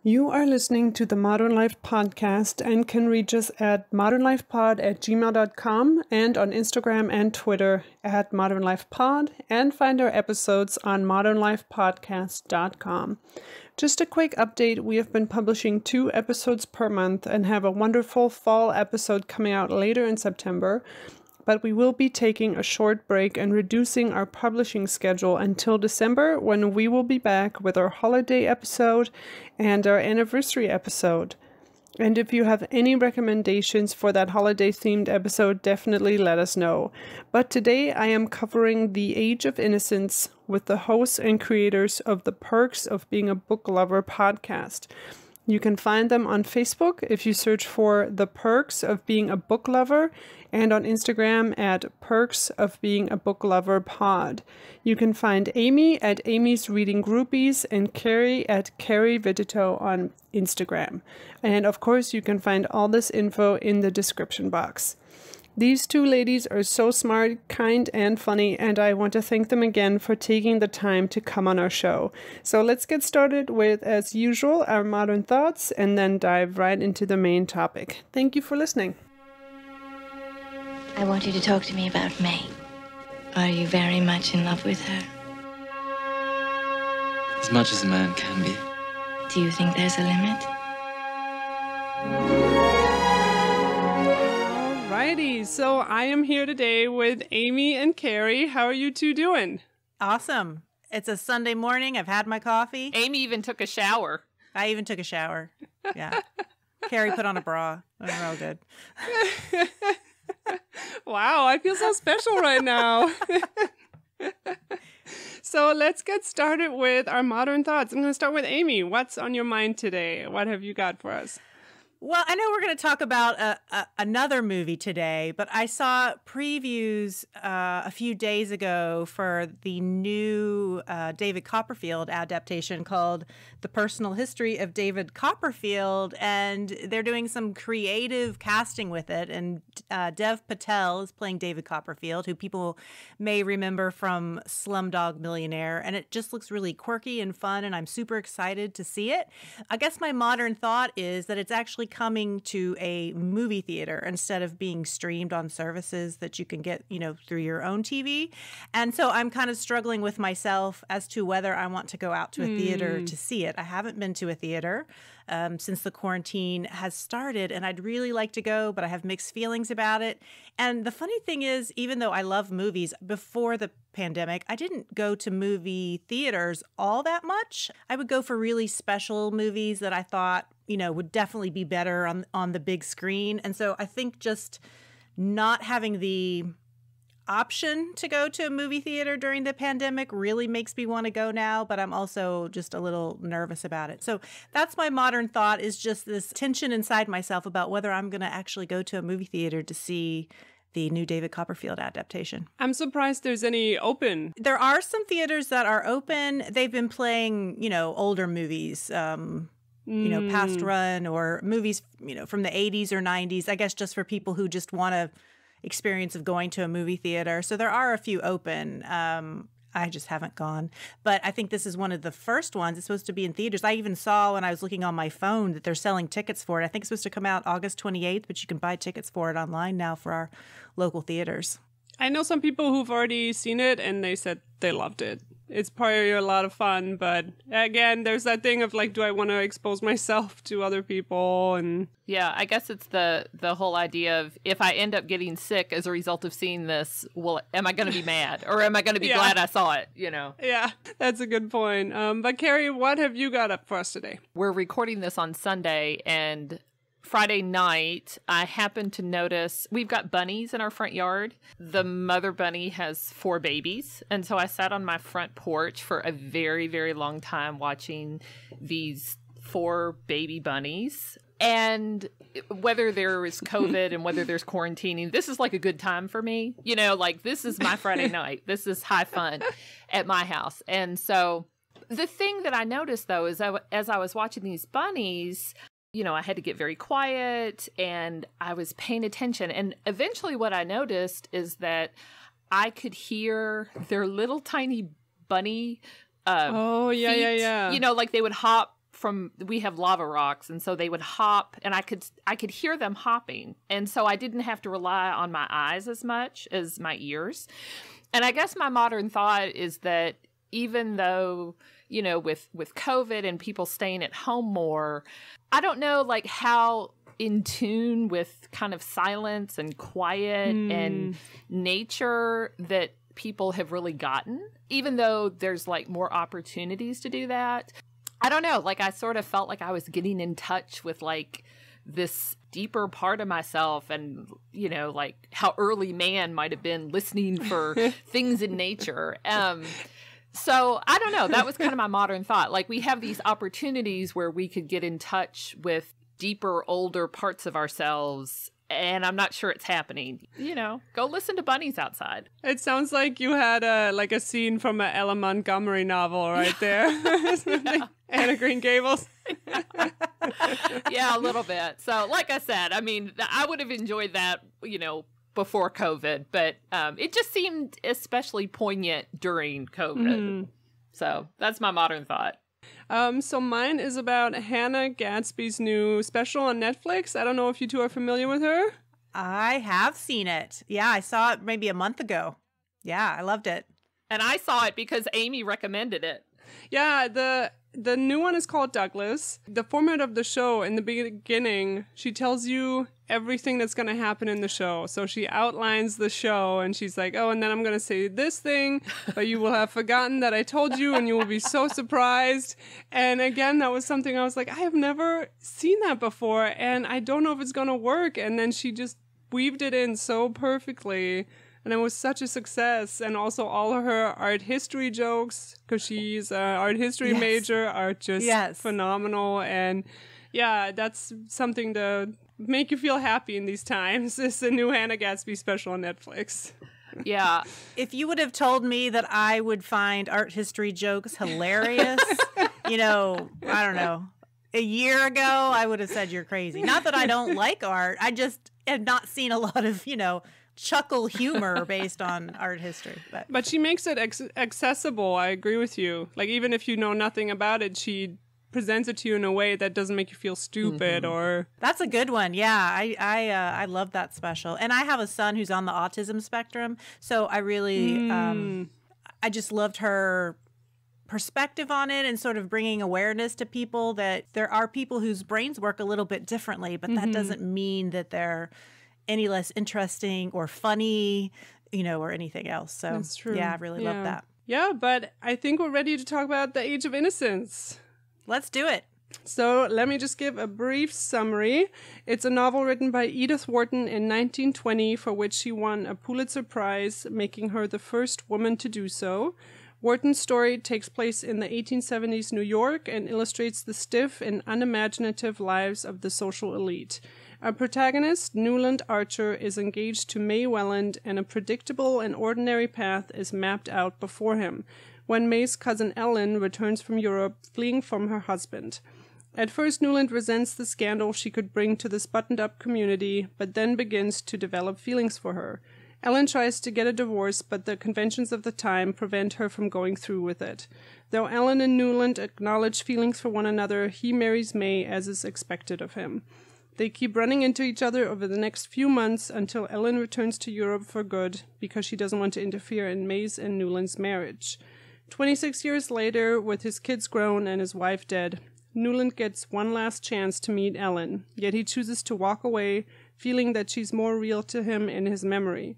You are listening to the Modern Life Podcast and can reach us at modernlifepod@gmail.com and on Instagram and Twitter at modernlifepod, and find our episodes on modernlifepodcast.com. Just a quick update, we have been publishing 2 episodes per month and have a wonderful fall episode coming out later in September. But we will be taking a short break and reducing our publishing schedule until December, when we will be back with our holiday episode and our anniversary episode. And if you have any recommendations for that holiday-themed episode, definitely let us know. But today I am covering the Age of Innocence with the hosts and creators of the Perks of Being a Book Lover podcast. You can find them on Facebook if you search for The Perks of Being a Book Lover, and on Instagram at Perks of Being a Book Lover Pod. You can find Amy at Amy's Reading Groupies and Carrie at Carrie Vidito on Instagram. And of course, you can find all this info in the description box. These 2 ladies are so smart, kind, and funny, and I want to thank them again for taking the time to come on our show. So let's get started with, as usual, our modern thoughts, and then dive right into the main topic. Thank you for listening. I want you to talk to me about May. Are you very much in love with her? As much as a man can be. Do you think there's a limit? Alrighty, so I am here today with Amy and Carrie. How are you 2 doing? Awesome. It's a Sunday morning. I've had my coffee. Amy even took a shower. I even took a shower. Yeah. Carrie put on a bra. We're all good. Wow, I feel so special right now. So let's get started with our modern thoughts. I'm going to start with Amy. What's on your mind today? What have you got for us? Well, I know we're going to talk about another movie today, but I saw previews a few days ago for the new David Copperfield adaptation called The Personal History of David Copperfield, and they're doing some creative casting with it, and Dev Patel is playing David Copperfield, who people may remember from Slumdog Millionaire, and it just looks really quirky and fun, and I'm super excited to see it. I guess my modern thought is that it's actually coming to a movie theater instead of being streamed on services that you can get, through your own TV. And so I'm kind of struggling with myself as to whether I want to go out to a theater to see it. I haven't been to a theater since the quarantine has started, and I'd really like to go, but I have mixed feelings about it. And the funny thing is, even though I love movies, before the pandemic, I didn't go to movie theaters all that much. I would go for really special movies that I thought, would definitely be better on the big screen. And so I think just not having the option to go to a movie theater during the pandemic really makes me want to go now, but I'm also just a little nervous about it. So that's my modern thought, is just this tension inside myself about whether I'm going to actually go to a movie theater to see the new David Copperfield adaptation. I'm surprised there's any open. There are some theaters that are open. They've been playing, older movies, past run, or movies, from the 80s or 90s, I guess just for people who just want to experience of going to a movie theater. So there are a few open. I just haven't gone. But I think this is one of the first ones. It's supposed to be in theaters. I even saw when I was looking on my phone that they're selling tickets for it. I think it's supposed to come out August 28th, but you can buy tickets for it online now for our local theaters. I know some people who've already seen it and they said they loved it. It's probably a lot of fun, but again, there's that thing of do I want to expose myself to other people? And yeah, I guess it's the whole idea of, if I end up getting sick as a result of seeing this, am I going to be mad, or am I going to be glad I saw it? Yeah, that's a good point. But Carrie, what have you got up for us today? We're recording this on Sunday, and Friday night, I happened to notice we've got bunnies in our front yard. The mother bunny has 4 babies. And so I sat on my front porch for a very, very long time watching these 4 baby bunnies. And whether there is COVID and whether there's quarantining, this is like a good time for me. This is my Friday night. This is high fun at my house. And so the thing that I noticed, though, is as I was watching these bunnies, I had to get very quiet, and I was paying attention. And eventually what I noticed is that I could hear their little tiny bunny feet. Yeah. They would hop we have lava rocks, and so they would hop, and I could hear them hopping. And so I didn't have to rely on my eyes as much as my ears. And I guess my modern thought is that even though, you know, with COVID and people staying at home more, I don't know like how in tune with kind of silence and quiet and nature that people have really gotten, even though there's like more opportunities to do that. I don't know, like I sort of felt like I was getting in touch with like this deeper part of myself, and you know, like how early man might have been listening for things in nature. So I don't know, that was kind of my modern thought. Like we have these opportunities where we could get in touch with deeper, older parts of ourselves, and I'm not sure it's happening. You know, go listen to bunnies outside. It sounds like you had a scene from an Ella Montgomery novel right there. Yeah. Anna Green Gables. Yeah, a little bit. So like I said, I mean, I would have enjoyed that, you know, before COVID, but it just seemed especially poignant during COVID. So that's my modern thought. So mine is about Hannah Gadsby's new special on Netflix. I don't know if you two are familiar with her. I have seen it. Yeah, I saw it maybe a month ago. Yeah, I loved it. And I saw it because Amy recommended it. Yeah, the new one is called Douglas. The format of the show, in the beginning, she tells you everything that's going to happen in the show. So she outlines the show and she's like, oh, and then I'm going to say this thing, but you will have forgotten that I told you and you will be so surprised. And again, that was something I was like, I have never seen that before and I don't know if it's going to work. And then she just weaved it in so perfectly. And it was such a success. And also all of her art history jokes, because she's an art history major, are just phenomenal. And yeah, that's something to make you feel happy in these times. It's a new Hannah Gadsby special on Netflix. Yeah. If you would have told me that I would find art history jokes hilarious, you know, I don't know, a year ago, I would have said you're crazy. Not that I don't like art. I just have not seen a lot of, you know, chuckle humor based on art history. But she makes it accessible. I agree with you. Like, even if you know nothing about it, she presents it to you in a way that doesn't make you feel stupid or... That's a good one. Yeah, I love that special. And I have a son who's on the autism spectrum, so I really, I just loved her perspective on it and sort of bringing awareness to people that there are people whose brains work a little bit differently, but that doesn't mean that they're any less interesting or funny, you know, or anything else. So that's true. Yeah, I really love that. Yeah, but I think we're ready to talk about the Age of Innocence. Let's do it. So let me just give a brief summary. It's a novel written by Edith Wharton in 1920, for which she won a Pulitzer Prize, making her the first woman to do so. Wharton's story takes place in the 1870s New York and illustrates the stiff and unimaginative lives of the social elite. Our protagonist, Newland Archer, is engaged to May Welland, and a predictable and ordinary path is mapped out before him when May's cousin Ellen returns from Europe, fleeing from her husband. At first, Newland resents the scandal she could bring to this buttoned-up community, but then begins to develop feelings for her. Ellen tries to get a divorce, but the conventions of the time prevent her from going through with it. Though Ellen and Newland acknowledge feelings for one another, he marries May as is expected of him. They keep running into each other over the next few months until Ellen returns to Europe for good because she doesn't want to interfere in May's and Newland's marriage. 26 years later, with his kids grown and his wife dead, Newland gets one last chance to meet Ellen, yet he chooses to walk away, feeling that she's more real to him in his memory.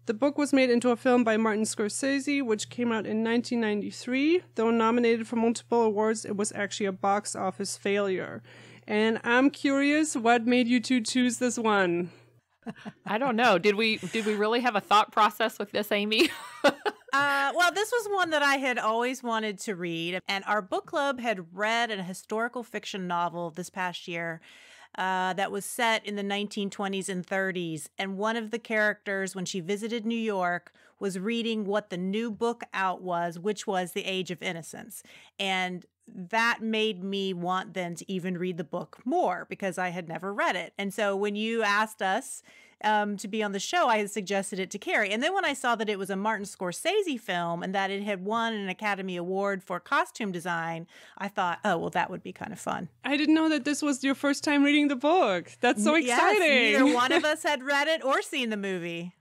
The book was made into a film by Martin Scorcese, which came out in 1993. Though nominated for multiple awards, it was actually a box office failure. And I'm curious, what made you two choose this one? I don't know. Did we really have a thought process with this, Amy? Well, this was one that I had always wanted to read, and our book club had read a historical fiction novel this past year that was set in the 1920s and 30s. And one of the characters, when she visited New York, was reading what the new book out was, which was The Age of Innocence. And that made me want then to even read the book more because I had never read it. And so when you asked us to be on the show, I had suggested it to Carrie. And then when I saw that it was a Martin Scorcese film and that it had won an Academy Award for costume design, I thought, oh, well, that would be kind of fun. I didn't know that this was your first time reading the book. That's so exciting. Yes, neither one of us had read it or seen the movie.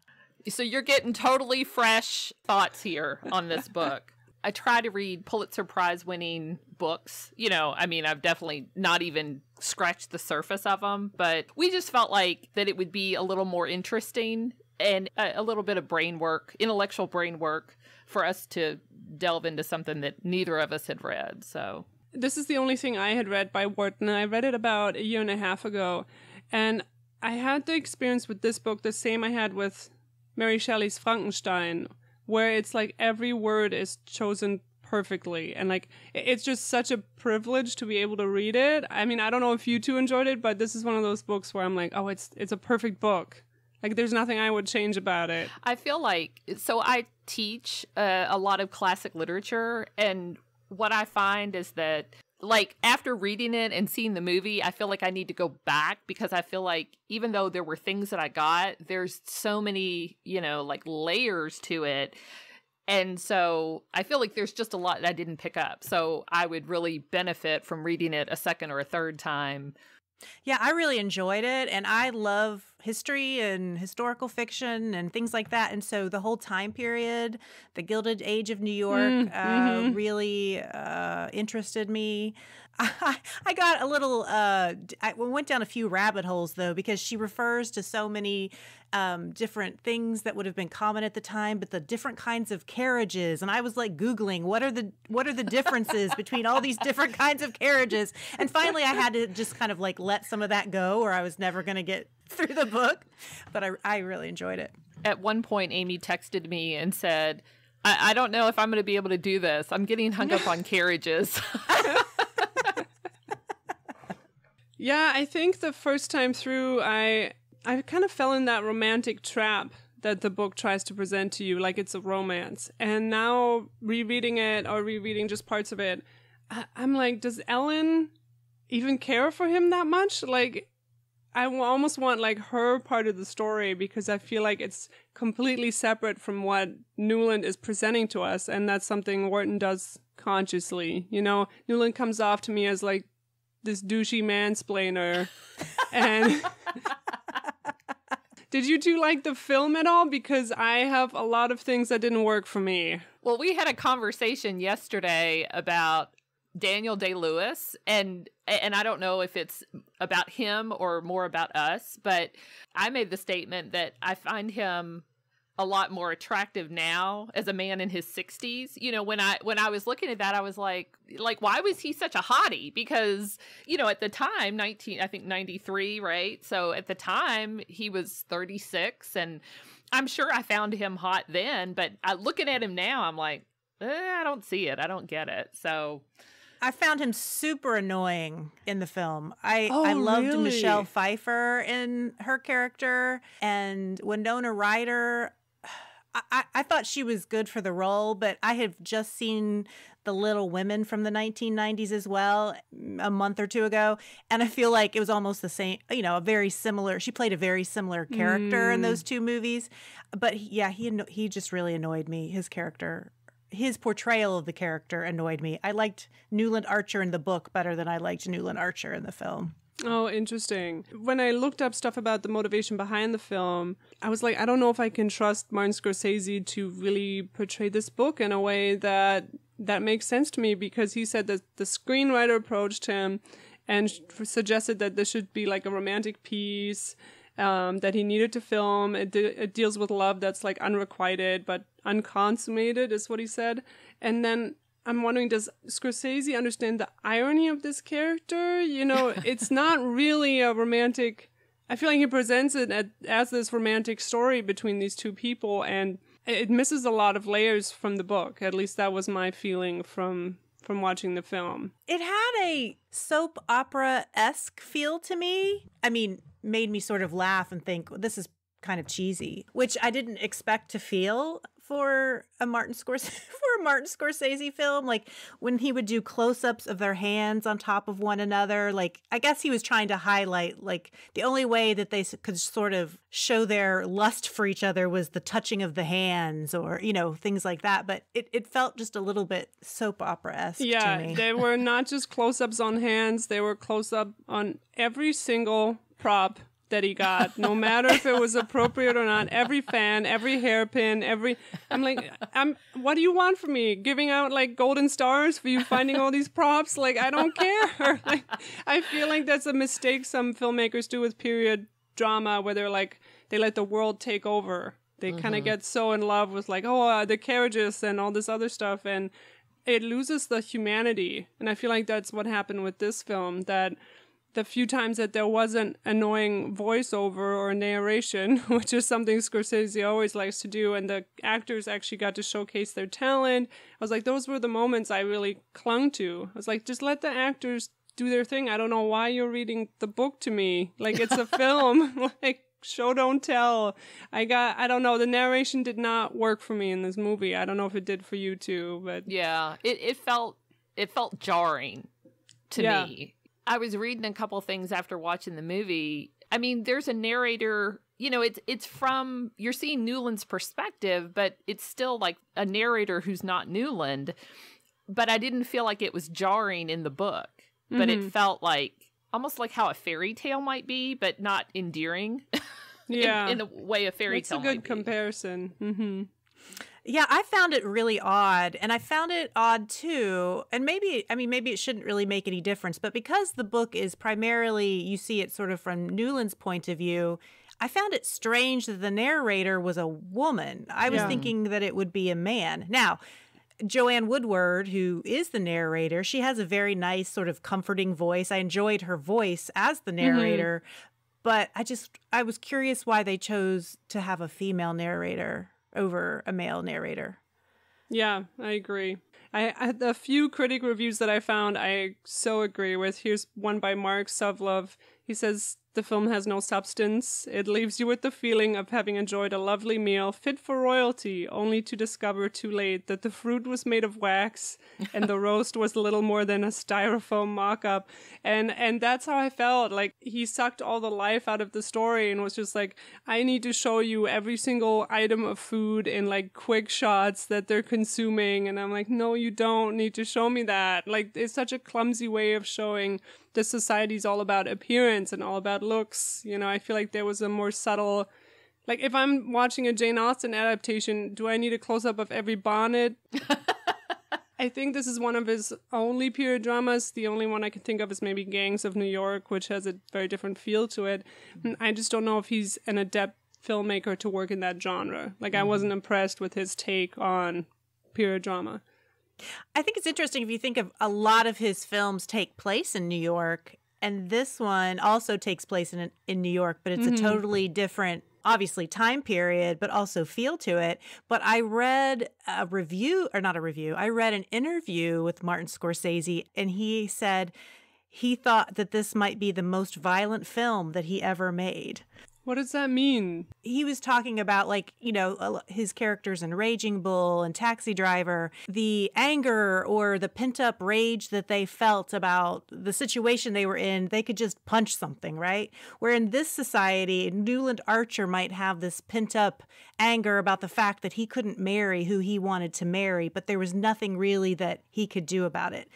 So you're getting totally fresh thoughts here on this book. I try to read Pulitzer Prize winning books. You know, I mean, I've definitely not even scratched the surface of them, but we just felt like that it would be a little more interesting and a little bit of brain work, intellectual brain work, for us to delve into something that neither of us had read. So this is the only thing I had read by Wharton. I read it about a year and a half ago, and I had the experience with this book the same I had with Mary Shelley's Frankenstein, where it's like every word is chosen perfectly. And like, it's just such a privilege to be able to read it. I mean, I don't know if you two enjoyed it, but this is one of those books where I'm like, oh, it's a perfect book. Like, there's nothing I would change about it. I feel like, so I teach a lot of classic literature, and what I find is that, like, after reading it and seeing the movie, I feel like I need to go back, because I feel like even though there were things that I got, there's so many, you know, like, layers to it. And so I feel like there's just a lot that I didn't pick up. So I would really benefit from reading it a second or a third time. Yeah, I really enjoyed it, and I love history and historical fiction and things like that. And so the whole time period, the Gilded Age of New York, really interested me. I got a little, I went down a few rabbit holes, though, because she refers to so many different things that would have been common at the time, but the different kinds of carriages. And I was like Googling, what are the differences between all these different kinds of carriages? And finally, I had to just kind of like let some of that go, or I was never going to get through the book. But I really enjoyed it. At one point, Amy texted me and said, I don't know if I'm going to be able to do this. I'm getting hung up on carriages. Yeah, I think the first time through, I kind of fell in that romantic trap that the book tries to present to you, like it's a romance. And now rereading it, or rereading just parts of it, I'm like, does Ellen even care for him that much? Like, I almost want like her part of the story, because I feel like it's completely separate from what Newland is presenting to us. And that's something Wharton does consciously. You know, Newland comes off to me as like this douchey mansplainer. And did you two like the film at all? Because I have a lot of things that didn't work for me. Well, we had a conversation yesterday about Daniel Day-Lewis, and I don't know if it's about him or more about us, but I made the statement that I find him a lot more attractive now as a man in his 60s. You know, when I was looking at that, I was like, why was he such a hottie? Because, you know, at the time, 93, right? So at the time, he was 36, and I'm sure I found him hot then, but looking at him now, I'm like, I don't see it. I don't get it. So I found him super annoying in the film. I loved really? Michelle Pfeiffer in her character, and Winona Ryder. I thought she was good for the role, but I have just seen The Little Women from the 1990s as well a month or two ago, and I feel like it was almost the same, you know, she played a very similar character in those two movies. But yeah, he just really annoyed me. His character, his portrayal of the character annoyed me. I liked Newland Archer in the book better than I liked Newland Archer in the film. Oh, interesting. When I looked up stuff about the motivation behind the film, I was like, I don't know if I can trust Martin Scorcese to really portray this book in a way that makes sense to me, because he said that the screenwriter approached him and suggested that this should be like a romantic piece that he needed to film. It deals with love that's like unrequited but unconsummated, is what he said. And then I'm wondering, does Scorsese understand the irony of this character? You know, it's not really a romantic. I feel like he presents it as this romantic story between these two people, and it misses a lot of layers from the book. At least that was my feeling from watching the film. It had a soap opera-esque feel to me. I mean, made me sort of laugh and think, this is kind of cheesy, which I didn't expect to feel for a Martin Scorsese film, like when he would do close-ups of their hands on top of one another. Like, I guess he was trying to highlight, like, the only way that they could sort of show their lust for each other was the touching of the hands, or, you know, things like that. But it felt just a little bit soap opera-esque to me. Yeah, they were not just close-ups on hands, they were close-up on every single prop that he got, no matter if it was appropriate or not. Every fan, every hairpin, I'm like, what do you want from me? Giving out like golden stars for you finding all these props? Like, I don't care. Like, I feel like that's a mistake some filmmakers do with period drama, where they're like, they let the world take over. They kind of get so in love with like, the carriages and all this other stuff, and it loses the humanity. And I feel like that's what happened with this film, that the few times that there wasn't annoying voiceover or narration, which is something Scorsese always likes to do, and the actors actually got to showcase their talent, I was like, those were the moments I really clung to. I was like, just let the actors do their thing. I don't know why you're reading the book to me. Like, it's a film. Like, show, don't tell. I don't know. The narration did not work for me in this movie. I don't know if it did for you too, but yeah, it felt jarring to me. I was reading a couple things after watching the movie. I mean, there's a narrator, you know, it's from, you're seeing Newland's perspective, but it's still like a narrator who's not Newland. But I didn't feel like it was jarring in the book, but it felt like almost like how a fairy tale might be, but not endearing. Yeah. in the way a fairy tale might be. That's a good comparison. Mm-hmm. Yeah, I found it really odd, and I found it odd too. And maybe it shouldn't really make any difference, but because the book is primarily, you see it sort of from Newland's point of view, I found it strange that the narrator was a woman. I was thinking that it would be a man. Now, Joanne Woodward, who is the narrator, she has a very nice sort of comforting voice. I enjoyed her voice as the narrator, but I was curious why they chose to have a female narrator over a male narrator. Yeah, I agree. The few critic reviews that I found, I so agree with. Here's one by Mark Sovlov. He says, the film has no substance. It leaves you with the feeling of having enjoyed a lovely meal fit for royalty, only to discover too late that the fruit was made of wax and the roast was little more than a styrofoam mock-up. And that's how I felt. Like, he sucked all the life out of the story and was just like, I need to show you every single item of food in like quick shots that they're consuming. And I'm like, no, you don't need to show me that. Like, it's such a clumsy way of showing the society's all about appearance and all about looks. You know, I feel like there was a more subtle, like, if I'm watching a Jane Austen adaptation, do I need a close-up of every bonnet? I think this is one of his only period dramas. The only one I can think of is maybe Gangs of New York, which has a very different feel to it. And I just don't know if he's an adept filmmaker to work in that genre. Like, I wasn't impressed with his take on period drama. I think it's interesting if you think of a lot of his films take place in New York, and this one also takes place in New York, but it's a totally different, obviously, time period, but also feel to it. But I read I read an interview with Martin Scorsese, and he said he thought that this might be the most violent film that he ever made. What does that mean? He was talking about, like, you know, his characters in Raging Bull and Taxi Driver, the anger or the pent-up rage that they felt about the situation they were in. They could just punch something, right? Where in this society, Newland Archer might have this pent-up anger about the fact that he couldn't marry who he wanted to marry, but there was nothing really that he could do about it.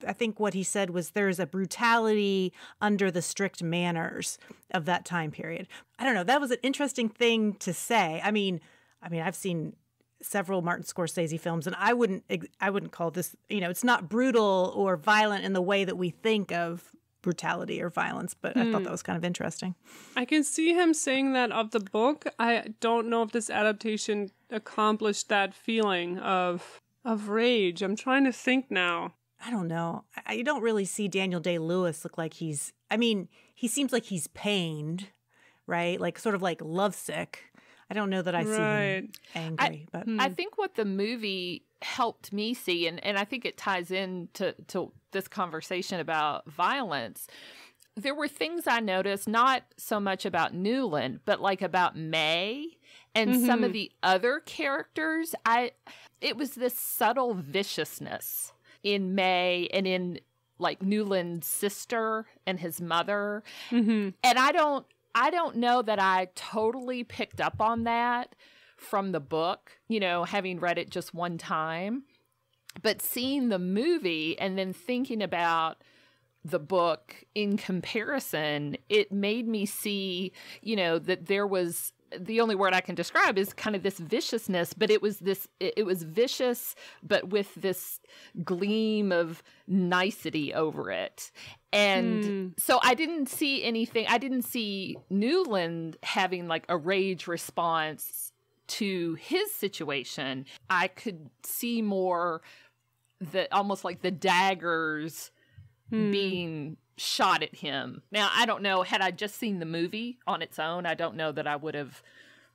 I think what he said was there's a brutality under the strict manners of that time period. I don't know. That was an interesting thing to say. I mean, I've seen several Martin Scorsese films, and I wouldn't call this, you know, it's not brutal or violent in the way that we think of brutality or violence, but I thought that was kind of interesting. I can see him saying that of the book. I don't know if this adaptation accomplished that feeling of rage. I'm trying to think now. I don't know. I don't really see Daniel Day-Lewis look like he seems like he's pained, right? Like, sort of like lovesick. I don't know that I see him angry. But I think what the movie helped me see, and I think it ties into this conversation about violence, there were things I noticed, not so much about Newland, but like about May and some of the other characters. It was this subtle viciousness in May and in like Newland's sister and his mother. And I don't know that I totally picked up on that from the book, you know, having read it just one time. But seeing the movie and then thinking about the book in comparison, it made me see, you know, that there was, the only word I can describe is kind of this viciousness, but it was vicious, but with this gleam of nicety over it. And so I didn't see anything, I didn't see Newland having like a rage response to his situation. I could see more almost like the daggers being shot at him. Now, I don't know, had I just seen the movie on its own, I don't know that I would have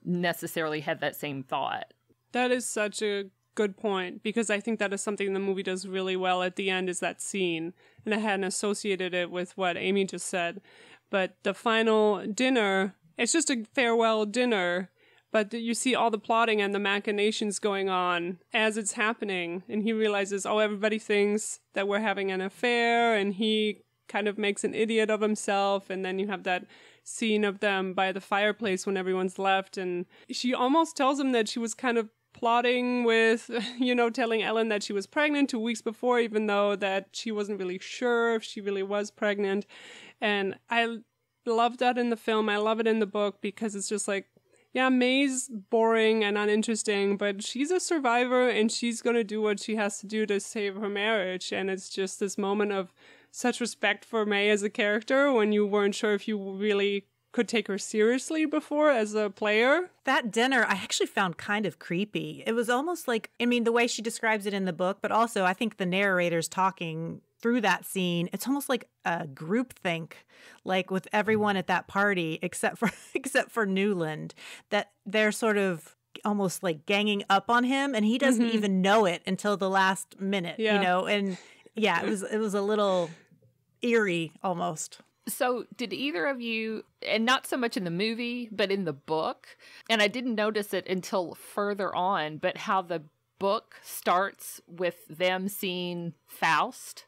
necessarily had that same thought. That is such a good point, because I think that is something the movie does really well at the end, is that scene. And I hadn't associated it with what Amy just said. But the final dinner, it's just a farewell dinner, but you see all the plotting and the machinations going on as it's happening. And he realizes, oh, everybody thinks that we're having an affair, and he kind of makes an idiot of himself. And then you have that scene of them by the fireplace when everyone's left. And she almost tells him that she was kind of plotting with, you know, telling Ellen that she was pregnant 2 weeks before, even though that she wasn't really sure if she really was pregnant. And I love that in the film. I love it in the book, because it's just like, yeah, May's boring and uninteresting, but she's a survivor and she's going to do what she has to do to save her marriage. And it's just this moment of such respect for May as a character when you weren't sure if you really could take her seriously before as a player. That dinner I actually found kind of creepy. It was almost like, I mean, the way she describes it in the book, but also I think the narrator's talking through that scene, it's almost like a groupthink, like with everyone at that party except for Newland, that they're sort of almost like ganging up on him, and he doesn't even know it until the last minute, you know. And yeah, it was a little eerie almost. So did either of you, and not so much in the movie, but in the book, and I didn't notice it until further on, but how the book starts with them seeing Faust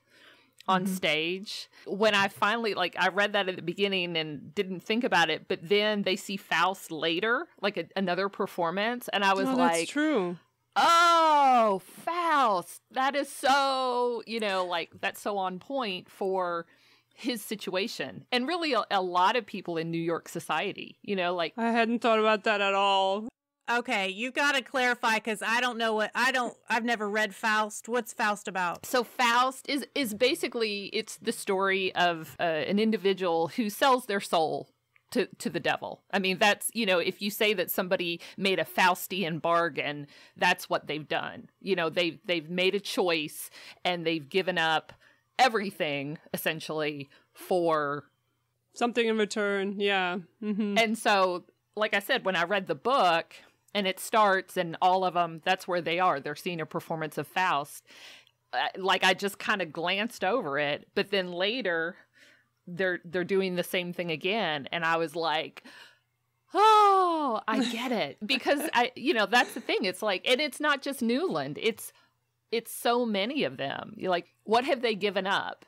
on stage. When I finally, like, I read that at the beginning and didn't think about it, but then they see Faust later, like another performance, and I was like, that's true. Oh, Faust, that is so, you know, like, that's so on point for his situation, and really a lot of people in New York society, you know, like, I hadn't thought about that at all. Okay, you've got to clarify, because I've never read Faust. What's Faust about? So Faust is basically, it's the story of an individual who sells their soul to the devil. I mean, that's, you know, if you say that somebody made a Faustian bargain, that's what they've done. You know, they've made a choice and they've given up everything essentially for something in return. Yeah. And so, like I said, when I read the book and it starts and all of them, that's where they are. They're seeing a performance of Faust. Like, I just kind of glanced over it, but then later they're doing the same thing again. And I was like, oh, I get it. Because you know, that's the thing. It's like, and it's not just Newland. It's so many of them. You're like, what have they given up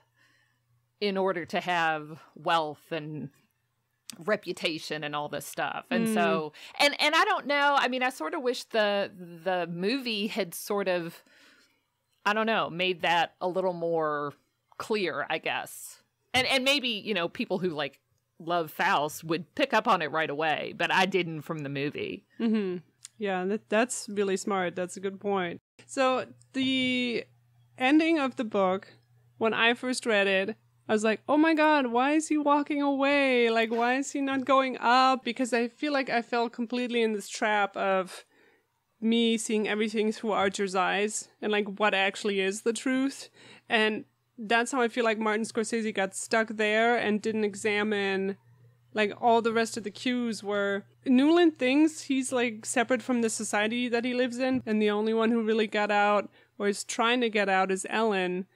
in order to have wealth and reputation and all this stuff? And so, and I don't know, I mean, I sort of wish the movie had sort of, I don't know, made that a little more clear, I guess. And maybe, you know, people who like love Faust would pick up on it right away, but I didn't from the movie. Yeah, that's really smart. That's a good point. So the ending of the book, when I first read it, I was like, oh my God, why is he walking away? Like, why is he not going up? Because I feel like I fell completely in this trap of me seeing everything through Archer's eyes and like what actually is the truth. And that's how I feel like Martin Scorcese got stuck there and didn't examine like all the rest of the cues, where Newland thinks he's like separate from the society that he lives in, and the only one who really got out or is trying to get out is Ellen.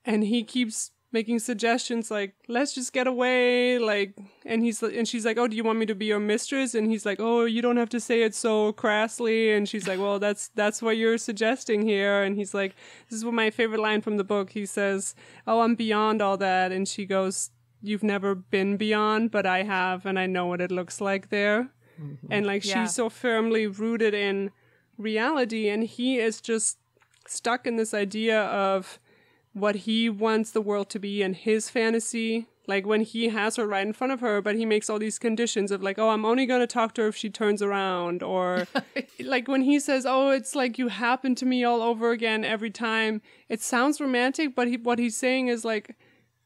And he keeps making suggestions like, let's just get away, like, and she's like, oh, do you want me to be your mistress? And he's like, oh, you don't have to say it so crassly. And she's like, well, that's what you're suggesting here. And he's like, this is my favorite line from the book. He says, oh, I'm beyond all that. And she goes, you've never been beyond, but I have, and I know what it looks like there. Mm-hmm. And like, she's so firmly rooted in reality, and he is just stuck in this idea of what he wants the world to be and his fantasy. Like when he has her right in front of her, but he makes all these conditions of like, oh, I'm only going to talk to her if she turns around. Or like when he says, oh, it's like you happen to me all over again every time. It sounds romantic, but what he's saying is like,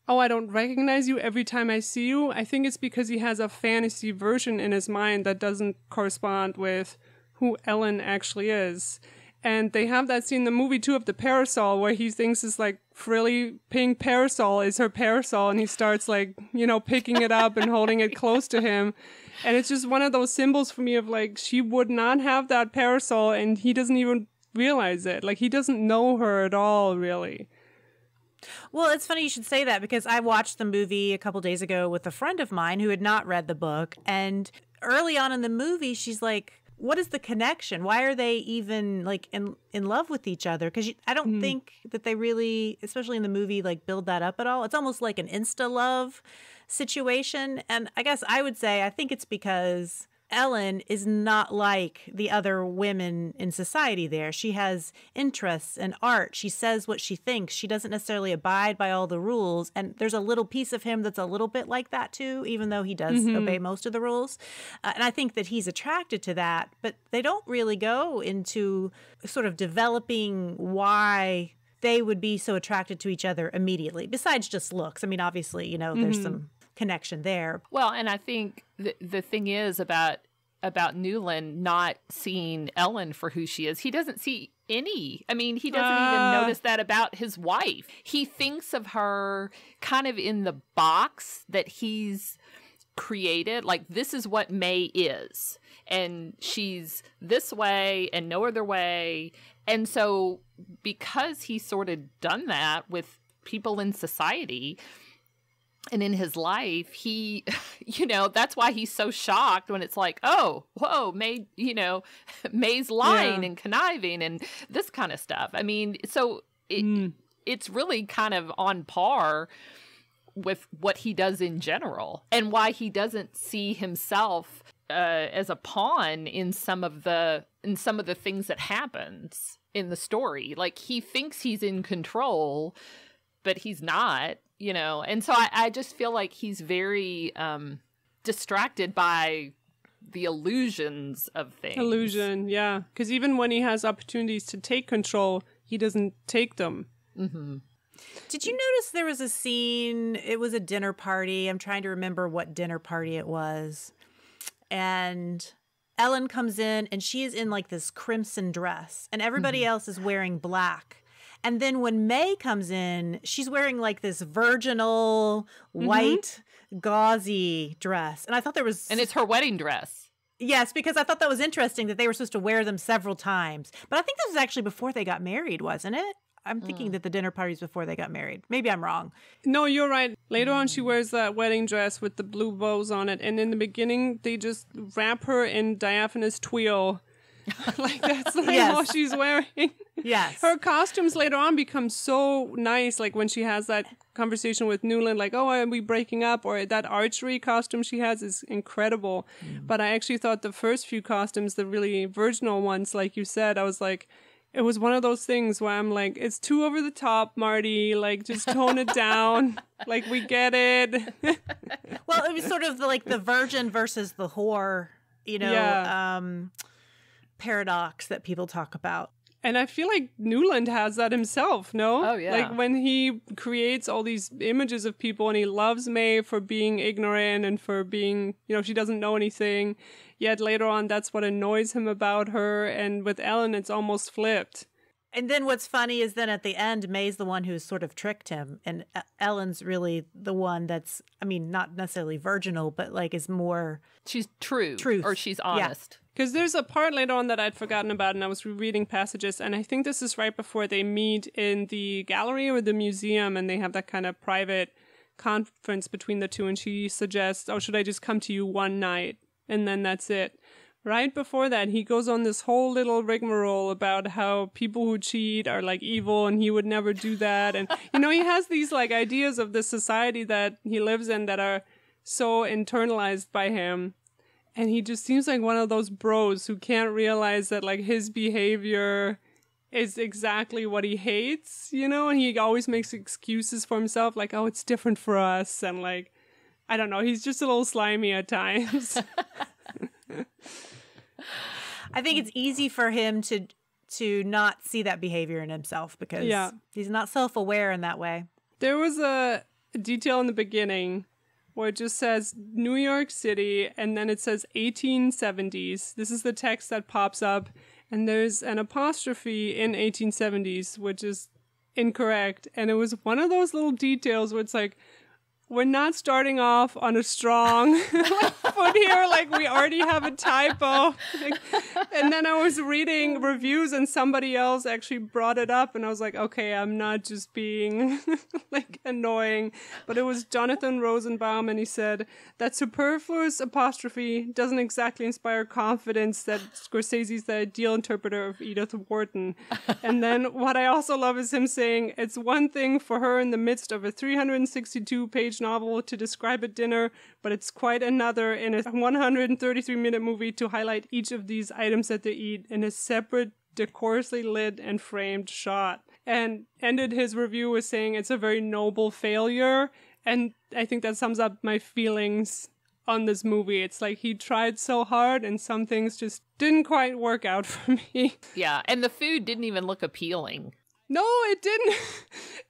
oh, I don't recognize you every time I see you. I think it's because he has a fantasy version in his mind that doesn't correspond with who Ellen actually is. And they have that scene in the movie, too, of the parasol, where he thinks this, like, frilly pink parasol is her parasol, and he starts, like, you know, picking it up and holding it close to him. And it's just one of those symbols for me of, like, she would not have that parasol, and he doesn't even realize it. Like, he doesn't know her at all, really. Well, it's funny you should say that, because I watched the movie a couple days ago with a friend of mine who had not read the book, and early on in the movie, she's like, what is the connection? Why are they even like in love with each other? Because I don't think that they really, especially in the movie, like build that up at all. It's almost like an insta love situation. And I guess I would say I think it's because Ellen is not like the other women in society there. She has interests and art. She says what she thinks. She doesn't necessarily abide by all the rules. And there's a little piece of him that's a little bit like that too, even though he does obey most of the rules. And I think that he's attracted to that, but they don't really go into sort of developing why they would be so attracted to each other immediately, besides just looks. I mean, obviously, you know, there's some connection there. Well, and I think the thing is about Newland not seeing Ellen for who she is. He doesn't see any. I mean, he doesn't even notice that about his wife. He thinks of her kind of in the box that he's created. Like, this is what May is. And she's this way and no other way. And so because he's sort of done that with people in society and in his life, he, you know, that's why he's so shocked when it's like, oh, whoa, May, you know, May's lying and conniving and this kind of stuff. I mean, so it's really kind of on par with what he does in general, and why he doesn't see himself as a pawn in some of the things that happens in the story. Like, he thinks he's in control, but he's not. You know, and so I just feel like he's very distracted by the illusions of things. Illusion, yeah. Because even when he has opportunities to take control, he doesn't take them. Mm-hmm. Did you notice there was a scene, it was a dinner party. I'm trying to remember what dinner party it was. And Ellen comes in, and she is in like this crimson dress, and everybody else is wearing black. And then when May comes in, she's wearing like this virginal white gauzy dress. And I thought there was... And it's her wedding dress. Yes, because I thought that was interesting that they were supposed to wear them several times. But I think this was actually before they got married, wasn't it? I'm thinking that the dinner party's before they got married. Maybe I'm wrong. No, you're right. Later on, she wears that wedding dress with the blue bows on it. And in the beginning, they just wrap her in diaphanous twill. Like, that's like all she's wearing. Yes. Her costumes later on become so nice. Like when she has that conversation with Newland, like, oh, are we breaking up? Or that archery costume she has is incredible. But I actually thought the first few costumes, the really virginal ones, like you said, I was like, it was one of those things where I'm like, it's too over the top, Marty. Like, just tone it down. Like, we get it. Well, it was sort of like the virgin versus the whore, you know, paradox that people talk about. And I feel like Newland has that himself, no? Oh, yeah. Like when he creates all these images of people and he loves May for being ignorant and for being, you know, she doesn't know anything. Yet later on, that's what annoys him about her. And with Ellen, it's almost flipped. And then what's funny is then at the end, May's the one who's sort of tricked him. And Ellen's really the one that's, I mean, not necessarily virginal, but like is more... She's truth. Or she's honest. Because there's a part later on that I'd forgotten about, and I was rereading passages, and I think this is right before they meet in the gallery or the museum, and they have that kind of private conference between the two, and she suggests, oh, should I just come to you one night? And then that's it. Right before that, he goes on this whole little rigmarole about how people who cheat are like evil and he would never do that. And, you know, he has these like ideas of the society that he lives in that are so internalized by him. And he just seems like one of those bros who can't realize that like his behavior is exactly what he hates, you know? And he always makes excuses for himself like, oh, it's different for us. And like, I don't know, he's just a little slimy at times. I think it's easy for him to not see that behavior in himself because he's not self-aware in that way. There was a detail in the beginning where it just says New York City and then it says 1870s. This is the text that pops up, and there's an apostrophe in 1870s, which is incorrect. And it was one of those little details where it's like, we're not starting off on a strong foot here. Like, we already have a typo. And then I was reading reviews and somebody else actually brought it up. And I was like, okay, I'm not just being like annoying. But it was Jonathan Rosenbaum. And he said that superfluous apostrophe doesn't exactly inspire confidence that Scorsese's the ideal interpreter of Edith Wharton. And then what I also love is him saying it's one thing for her in the midst of a 362-page novel to describe a dinner, but it's quite another in a 133-minute movie to highlight each of these items that they eat in a separate, decorously lit and framed shot. And ended his review with saying it's a very noble failure, and I think that sums up my feelings on this movie. It's like he tried so hard and some things just didn't quite work out for me. Yeah, and the food didn't even look appealing. No, it didn't.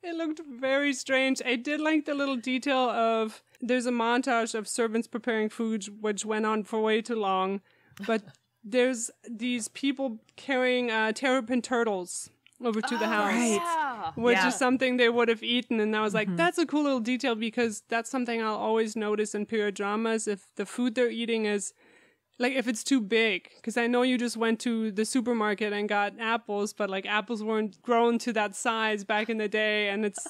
It looked very strange. I did like the little detail of there's a montage of servants preparing food, which went on for way too long. But there's these people carrying terrapin turtles over to the house, Right. which is something they would have eaten. And I was like, that's a cool little detail because that's something I'll always notice in period dramas. If the food they're eating is like, if it's too big, because I know you just went to the supermarket and got apples, but like apples weren't grown to that size back in the day. And it's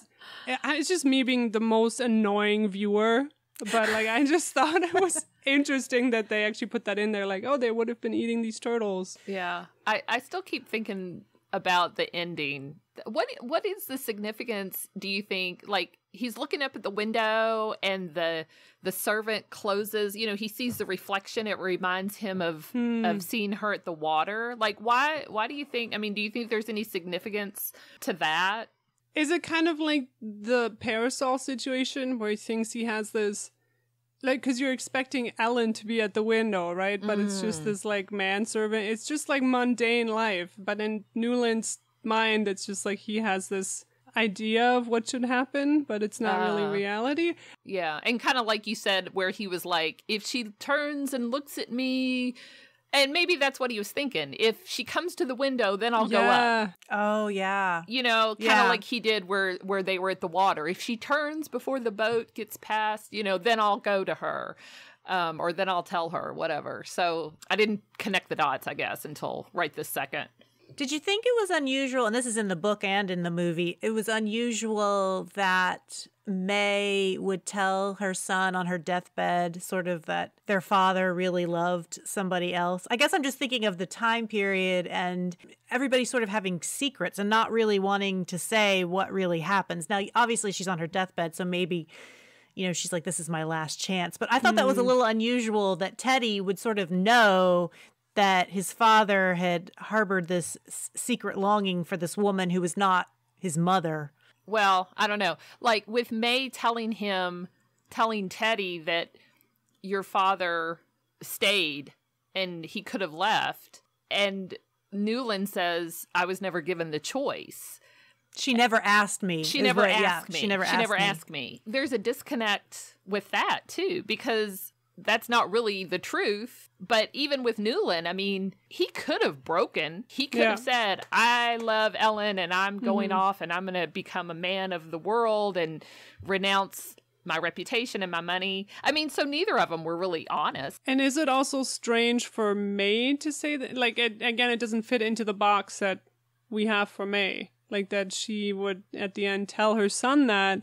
just me being the most annoying viewer. But like, I just thought it was interesting that they actually put that in there. Like, oh, they would have been eating these turtles. Yeah. I still keep thinking about the ending. What is the significance, do you think? Like, he's looking up at the window and the servant closes, you know, he sees the reflection. It reminds him of seeing her at the water. Like, why do you think, I mean, do you think there's any significance to that? Is it kind of like the parasol situation where he thinks he has this, like, because you're expecting Ellen to be at the window, right? But it's just this, like, manservant. It's just, like, mundane life. But in Newland's mind, it's just, like, he has this idea of what should happen, but it's not really reality. Yeah, and kind of like you said, where he was like, if she turns and looks at me... And maybe that's what he was thinking. If she comes to the window, then I'll go up. Oh, yeah. You know, kind of like he did where they were at the water. If she turns before the boat gets past, you know, then I'll go to her. Or then I'll tell her, whatever. So I didn't connect the dots, I guess, until right this second. Did you think it was unusual, and this is in the book and in the movie, it was unusual that May would tell her son on her deathbed sort of that their father really loved somebody else? I guess I'm just thinking of the time period and everybody sort of having secrets and not really wanting to say what really happens. Now, obviously, she's on her deathbed, so maybe, you know, she's like, this is my last chance. But I thought that was a little unusual that Teddy would sort of know that his father had harbored this secret longing for this woman who was not his mother. Well, I don't know. Like with May telling Teddy that your father stayed and he could have left. And Newland says, I was never given the choice. She never asked me. She never asked me. She never asked me. There's a disconnect with that too, because that's not really the truth. But even with Newland, I mean, he could have broken. He could have said, I love Ellen and I'm going off and I'm going to become a man of the world and renounce my reputation and my money. I mean, so neither of them were really honest. And is it also strange for May to say that? Like, again, it doesn't fit into the box that we have for May. Like, that she would, at the end, tell her son that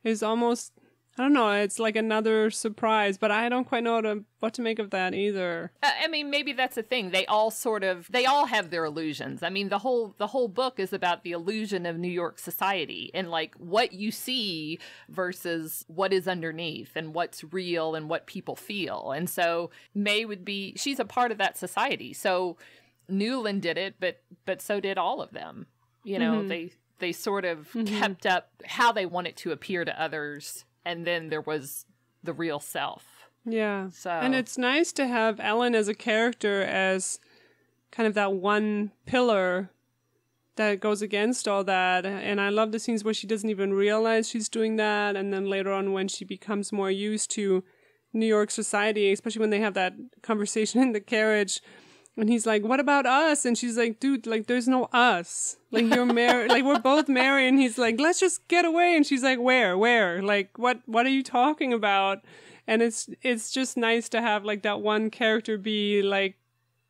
is almost, I don't know, it's like another surprise, but I don't quite know what to make of that either. I mean, maybe that's the thing. They all have their illusions. I mean, the whole book is about the illusion of New York society and like what you see versus what is underneath and what's real and what people feel. And so May she's a part of that society. So Newland did it, but so did all of them. You know, they sort of kept up how they want it to appear to others. And then there was the real self. Yeah. So, and it's nice to have Ellen as a character as kind of that one pillar that goes against all that. And I love the scenes where she doesn't even realize she's doing that. And then later on when she becomes more used to New York society, especially when they have that conversation in the carriage. And he's like, what about us? And she's like, dude, like, there's no us. Like, you're married. Like, we're both married. And he's like, let's just get away. And she's like, where? Like, what are you talking about? And it's just nice to have, like, that one character be, like,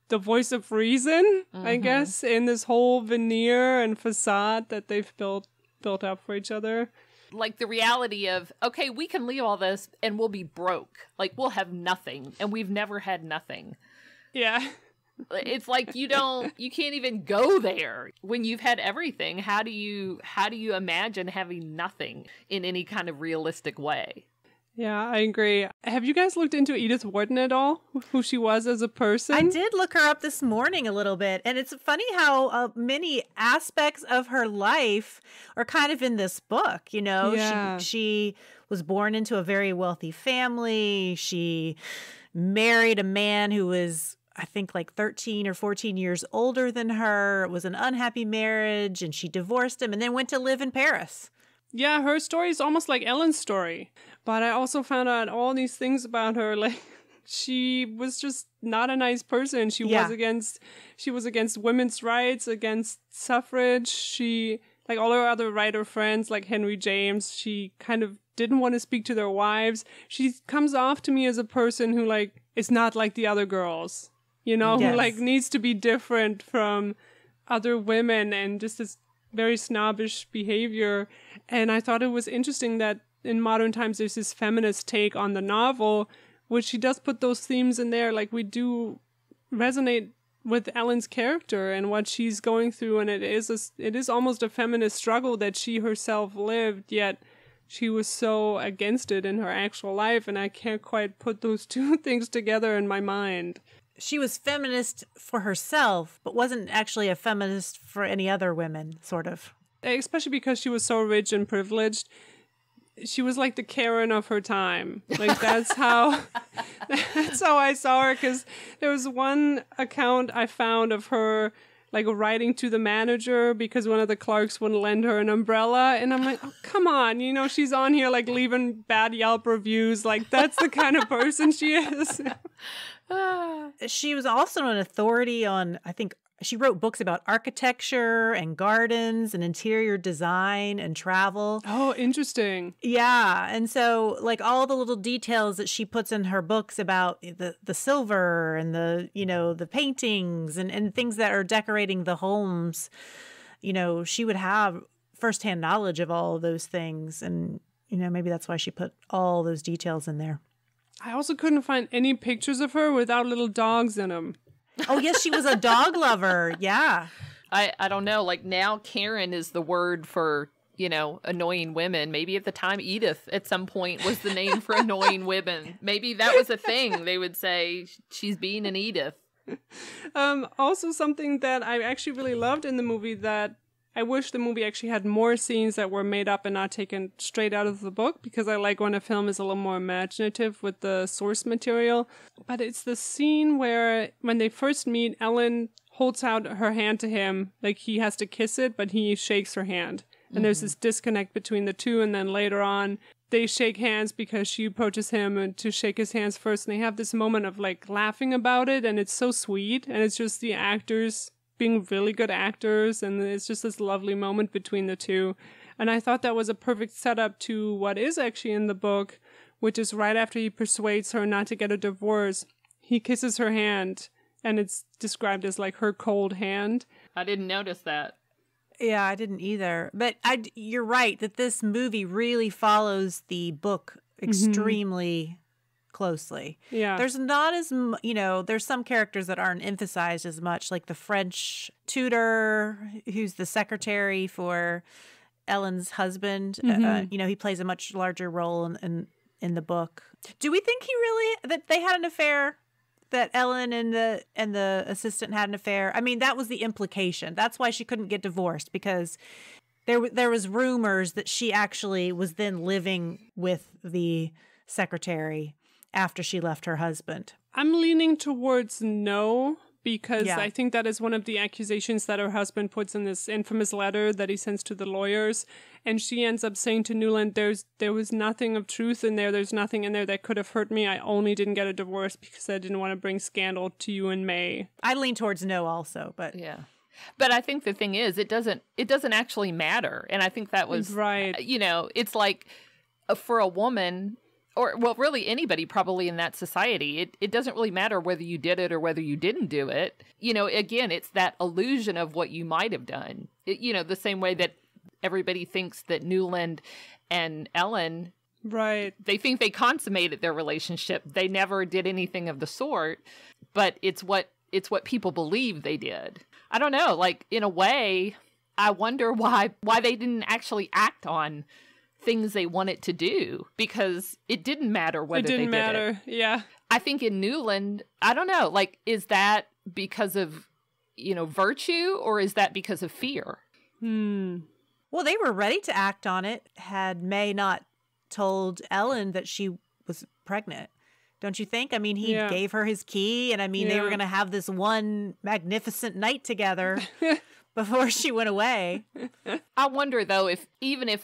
the voice of reason, I guess, in this whole veneer and facade that they've built up for each other. Like the reality of, okay, we can leave all this and we'll be broke. Like, we'll have nothing. And we've never had nothing. Yeah. It's like you can't even go there when you've had everything. How do you imagine having nothing in any kind of realistic way? Yeah, I agree. Have you guys looked into Edith Wharton at all? Who she was as a person? I did look her up this morning a little bit, and it's funny how many aspects of her life are kind of in this book. You know, she was born into a very wealthy family. She married a man who was, I think, like 13 or 14 years older than her. It was an unhappy marriage, and she divorced him and then went to live in Paris. Yeah, her story is almost like Ellen's story. But I also found out all these things about her, like she was just not a nice person. She was against women's rights, against suffrage. She, like all her other writer friends, like Henry James, she kind of didn't want to speak to their wives. She comes off to me as a person who, like, is not like the other girls, you know, who, like, needs to be different from other women and just this very snobbish behavior. And I thought it was interesting that in modern times there's this feminist take on the novel, which she does put those themes in there. Like, we do resonate with Ellen's character and what she's going through, and it is almost a feminist struggle that she herself lived, yet she was so against it in her actual life, and I can't quite put those two things together in my mind. She was feminist for herself, but wasn't actually a feminist for any other women, sort of. Especially because she was so rich and privileged. She was like the Karen of her time. Like, that's how I saw her, because there was one account I found of her, like, writing to the manager because one of the clerks wouldn't lend her an umbrella. And I'm like, oh, come on. You know, she's on here, like, leaving bad Yelp reviews. Like, that's the kind of person she is. She was also an authority on, I think, she wrote books about architecture and gardens and interior design and travel. Oh, interesting. Yeah. And so, like, all the little details that she puts in her books about the silver and the, you know, the paintings and things that are decorating the homes, you know, she would have firsthand knowledge of all of those things. And, you know, maybe that's why she put all those details in there. I also couldn't find any pictures of her without little dogs in them. Oh, yes, she was a dog lover. Yeah. I don't know. Like, now Karen is the word for, you know, annoying women. Maybe at the time Edith at some point was the name for annoying women. Maybe that was a thing. They would say she's being an Edith. Also, something that I actually really loved in the movie that I wish the movie actually had more scenes that were made up and not taken straight out of the book, because I like when a film is a little more imaginative with the source material. But it's the scene where, when they first meet, Ellen holds out her hand to him, like he has to kiss it, but he shakes her hand. And there's this disconnect between the two, and then later on, they shake hands because she approaches him to shake his hands first, and they have this moment of like laughing about it, and it's so sweet, and it's just the actors being really good actors, and it's just this lovely moment between the two. And I thought that was a perfect setup to what is actually in the book, which is right after he persuades her not to get a divorce, he kisses her hand, and it's described as like her cold hand. I didn't notice that. Yeah, I didn't either. But you're right that this movie really follows the book extremely closely. Yeah. There's not as, there's some characters that aren't emphasized as much, like the French tutor who's the secretary for Ellen's husband. He plays a much larger role in the book. Do we think that they had an affair? That Ellen and the assistant had an affair? I mean, that was the implication. That's why she couldn't get divorced, because there was rumors that she actually was then living with the secretary after she left her husband. I'm leaning towards no, because I think that is one of the accusations that her husband puts in this infamous letter that he sends to the lawyers. And she ends up saying to Newland, there was nothing of truth in there. There's nothing in there that could have hurt me. I only didn't get a divorce because I didn't want to bring scandal to you and May. I lean towards no also, but yeah. But I think the thing is, it doesn't actually matter. And I think that was, right. It's like for a woman, or well, really anybody probably in that society, it doesn't really matter whether you did it or whether you didn't do it. Again, it's that illusion of what you might have done. The same way that everybody thinks that Newland and Ellen, right, they think they consummated their relationship. They never did anything of the sort, but it's what people believe they did. I don't know, like in a way, I wonder why they didn't actually act on things they wanted to do, because it didn't matter whether they did it. It didn't matter, yeah. I think in Newland, I don't know, like, is that because of, virtue, or is that because of fear? Well, they were ready to act on it had May not told Ellen that she was pregnant. Don't you think? I mean, he gave her his key, and I mean, they were going to have this one magnificent night together before she went away. I wonder, though, if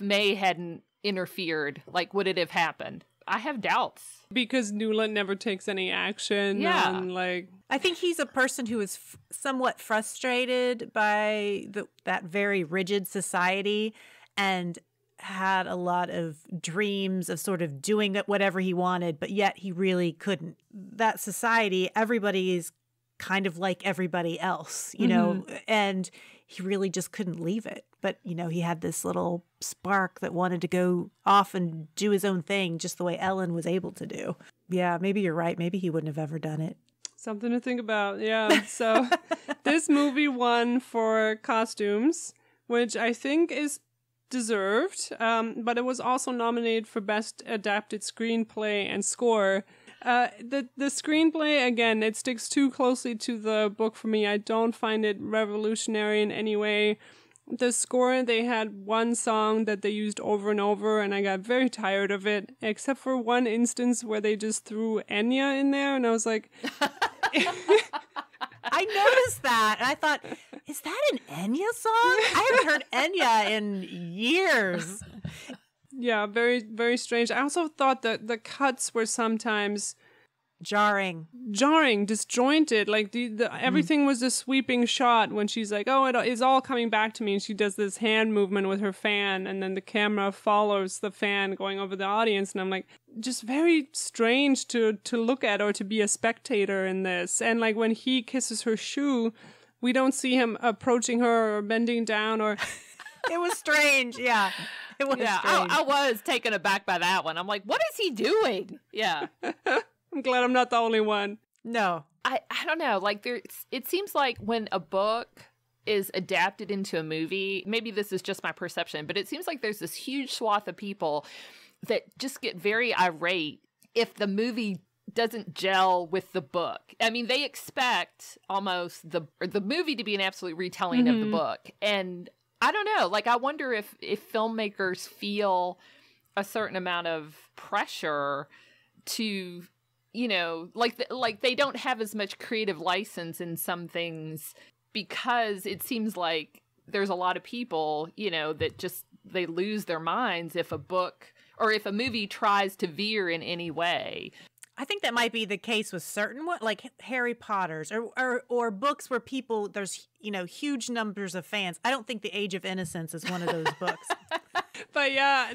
May hadn't interfered, like, would it have happened? I have doubts. Because Newland never takes any action. Yeah. And, like, I think he's a person who is somewhat frustrated by that very rigid society, and had a lot of dreams of sort of doing whatever he wanted, but yet he really couldn't. That society, everybody is kind of like everybody else, and he really just couldn't leave it. But, he had this little spark that wanted to go off and do his own thing, just the way Ellen was able to do. Yeah, maybe you're right. Maybe he wouldn't have ever done it. Something to think about. Yeah. So this movie won for costumes, which I think is deserved, but it was also nominated for Best Adapted Screenplay and Score. The screenplay, again, it sticks too closely to the book for me. I don't find it revolutionary in any way. The score, they had one song that they used over and over, and I got very tired of it, except for one instance where they just threw Enya in there, and I was like... I noticed that, and I thought, is that an Enya song? I haven't heard Enya in years. Yeah, very, very strange. I also thought that the cuts were sometimes jarring, disjointed. Like everything was a sweeping shot when she's like, "Oh, it's all coming back to me," and she does this hand movement with her fan, and then the camera follows the fan going over the audience, and I'm like, just very strange to look at or to be a spectator in this. And like when he kisses her shoe, we don't see him approaching her or bending down or. It was strange. Yeah. It was strange. I was taken aback by that one. I'm like, what is he doing? Yeah. I'm glad I'm not the only one. No. I don't know. Like it seems like when a book is adapted into a movie, maybe this is just my perception, but it seems like there's this huge swath of people that just get very irate if the movie doesn't gel with the book. I mean, they expect almost the movie to be an absolute retelling of the book. And I don't know, like I wonder if filmmakers feel a certain amount of pressure to, like they don't have as much creative license in some things, because it seems like there's a lot of people, that just, they lose their minds if a book or if a movie tries to veer in any way. I think that might be the case with certain like Harry Potter's or books where there's huge numbers of fans. I don't think The Age of Innocence is one of those books. But yeah,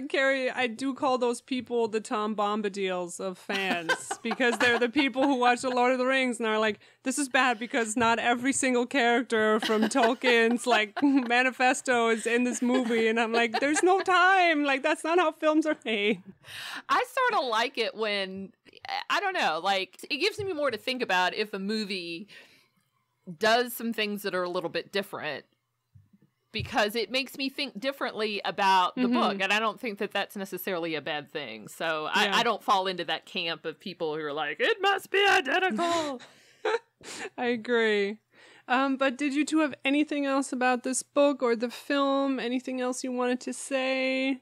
Carrie, I do call those people the Tom Bombadils of fans because they're the people who watch The Lord of the Rings and are like, this is bad because not every single character from Tolkien's like manifesto is in this movie. And I'm like, there's no time. Like, that's not how films are made. I sort of like it when, I don't know, like, it gives me more to think about if a movie does some things that are a little bit different, because it makes me think differently about the book. And I don't think that that's necessarily a bad thing. So I don't fall into that camp of people who are like, it must be identical. I agree. But did you two have anything else about this book or the film? Anything else you wanted to say?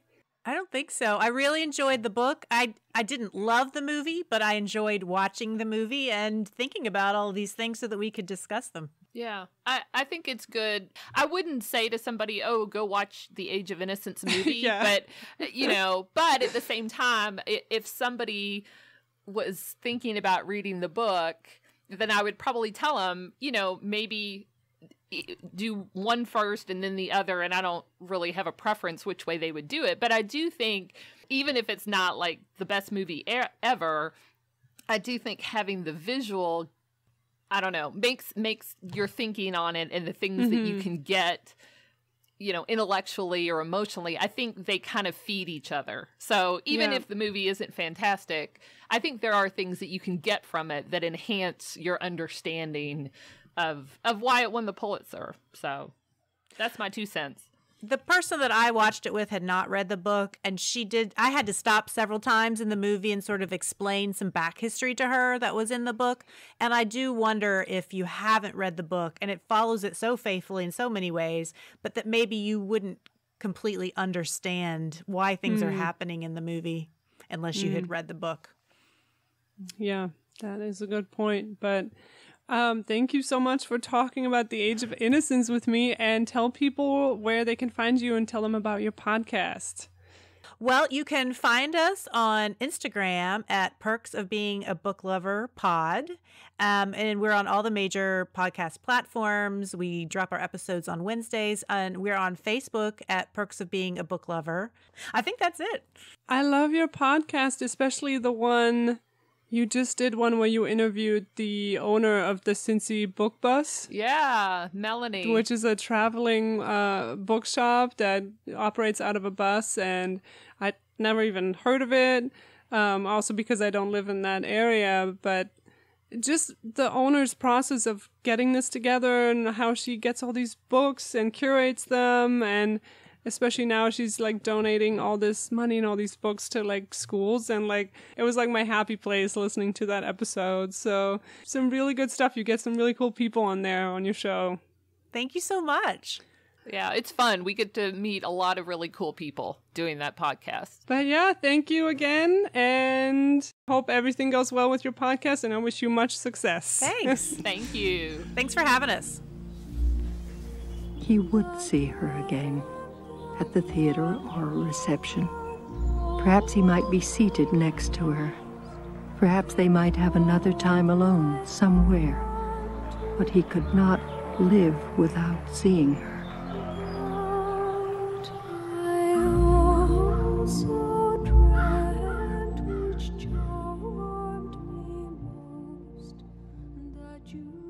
I don't think so. I really enjoyed the book. I didn't love the movie, but I enjoyed watching the movie and thinking about all these things so that we could discuss them. Yeah, I think it's good. I wouldn't say to somebody, oh, go watch the Age of Innocence movie. But, but at the same time, if somebody was thinking about reading the book, then I would probably tell them, maybe do one first and then the other. And I don't really have a preference which way they would do it. But I do think, even if it's not like the best movie ever, I do think having the visual, I don't know, makes your thinking on it and the things that you can get, intellectually or emotionally, I think they kind of feed each other. So even if the movie isn't fantastic, I think there are things that you can get from it that enhance your understanding of why it won the Pulitzer. So that's my 2 cents. The person that I watched it with had not read the book, and I had to stop several times in the movie and sort of explain some back history to her that was in the book. And I do wonder if you haven't read the book and it follows it so faithfully in so many ways, but that maybe you wouldn't completely understand why things are happening in the movie unless you had read the book. Yeah, that is a good point. But thank you so much for talking about The Age of Innocence with me, and tell people where they can find you and tell them about your podcast. Well, you can find us on Instagram at Perks of Being a Book Lover Pod. And we're on all the major podcast platforms. We drop our episodes on Wednesdays, and we're on Facebook at Perks of Being a Book Lover. I think that's it. I love your podcast, especially the one you just did, one where you interviewed the owner of the Cincy Book Bus. Yeah, Melanie. Which is a traveling bookshop that operates out of a bus, and I'd never even heard of it, also because I don't live in that area, but just the owner's process of getting this together and how she gets all these books and curates them, and especially now she's like donating all this money and all these books to like schools, and like it was like my happy place listening to that episode. So some really good stuff. You get some really cool people on there on your show. Thank you so much. Yeah, it's fun. We get to meet a lot of really cool people doing that podcast. But yeah, thank you again, and hope everything goes well with your podcast, and I wish you much success. Thanks. Thank you. Thanks for having us. He would see her again at the theater or a reception. Perhaps he might be seated next to her. Perhaps they might have another time alone somewhere. But he could not live without seeing her. You